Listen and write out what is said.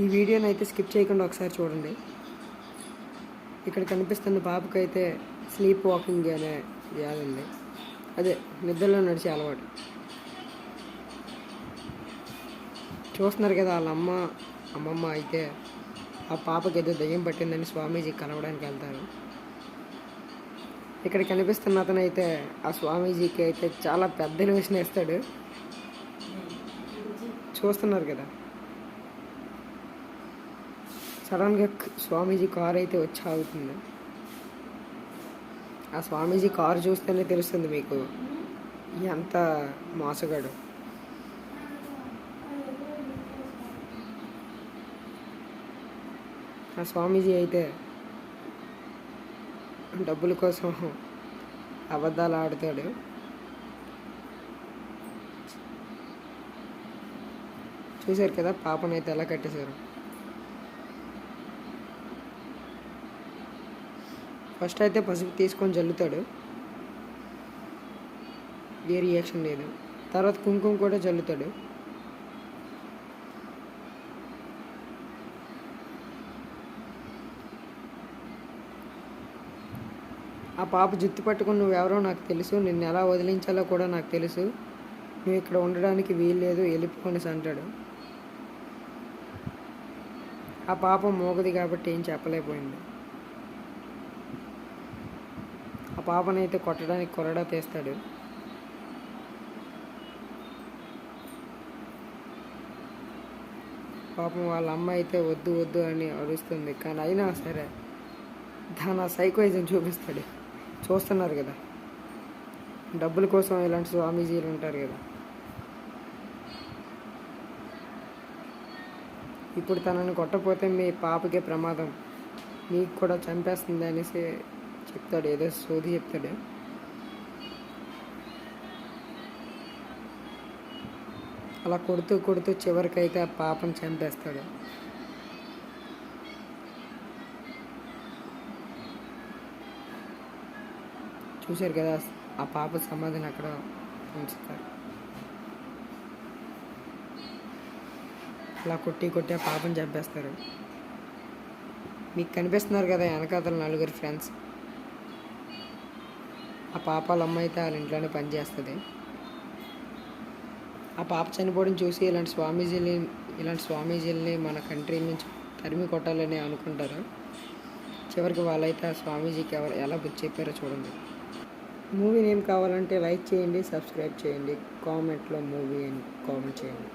ఈ వీడియోని అయితే స్కిప్ చేయకుండా ఒకసారి చూడండి. ఇక్కడ కనిపిస్తున్న పాపకైతే స్లీప్ వాకింగ్ అనే వ్యాధి ఉంది. అదే నిద్రలో నడిచే అలవాటు. చూస్తున్నారు కదా, వాళ్ళ అమ్మమ్మ అయితే ఆ పాపకి ఏదో దయ్యం పట్టిందని స్వామీజీ కలవడానికి వెళ్తారు. ఇక్కడ కనిపిస్తున్న అతను అయితే ఆ స్వామీజీకి అయితే చాలా పెద్ద ఎలివేషన్ వేస్తాడు. చూస్తున్నారు కదా, సడన్గా స్వామీజీ కారు అయితే వచ్చి ఆగుతుంది. ఆ స్వామీజీ కారు చూస్తేనే తెలుస్తుంది మీకు ఎంత మోసగాడు. ఆ స్వామీజీ అయితే డబ్బుల కోసం అబద్ధాలు ఆడుతాడు. చూశారు కదా పాపనైతే ఎలా కట్టేశారు. ఫస్ట్ అయితే పసుపు తీసుకొని జల్లుతాడు, ఏ రియాక్షన్ లేదు. తర్వాత కుంకుమ కూడా జల్లుతాడు. ఆ పాప జుత్తు పట్టుకుని నువ్వెవరో నాకు తెలుసు, నిన్ను ఎలా వదిలించాలో కూడా నాకు తెలుసు, నువ్వు ఇక్కడ ఉండడానికి వీల్లేదు, వెళ్ళిపోనేసి అంటాడు. ఆ పాప మోగది కాబట్టి ఏం చెప్పలేకపోయింది. ఆ పాపనైతే కొట్టడానికి కొరడా తీస్తాడు. పాపం వాళ్ళ అమ్మ అయితే వద్దు వద్దు అని అరుస్తుంది, కానీ అయినా సరే దాని సైకోయిజం చూపిస్తాడు. చూస్తున్నారు కదా, డబ్బుల కోసం ఇలాంటి స్వామీజీలు ఉంటారు కదా. ఇప్పుడు తనని కొట్టకపోతే మీ పాపకే ప్రమాదం, మీకు కూడా చంపేస్తుంది అనేసి చెప్తాడు, ఏదో సోది చెప్తాడు. అలా కొడుతూ కొడుతూ చివరికైతే ఆ పాపను చంపేస్తాడు. చూశారు కదా, ఆ పాప సమాధిని అక్కడ ఉంచుతారు. అలా కొట్టి కొట్టి ఆ పాపను చంపేస్తారు. మీకు కనిపిస్తున్నారు కదా వెనకాతల నలుగురు ఫ్రెండ్స్. ఆ పాప వాళ్ళ అమ్మ అయితే వాళ్ళ ఇంట్లోనే పనిచేస్తుంది. ఆ పాప చనిపోవడం చూసి ఇలాంటి స్వామీజీలని మన కంట్రీ నుంచి తరిమి కొట్టాలని అనుకుంటారు. చివరికి వాళ్ళైతే ఆ స్వామీజీకి ఎలా బుద్ధి చెప్పారో చూడండి. మూవీ నేమ్ కావాలంటే లైక్ చేయండి, సబ్స్క్రైబ్ చేయండి, కామెంట్లో మూవీ అని కామెంట్ చేయండి.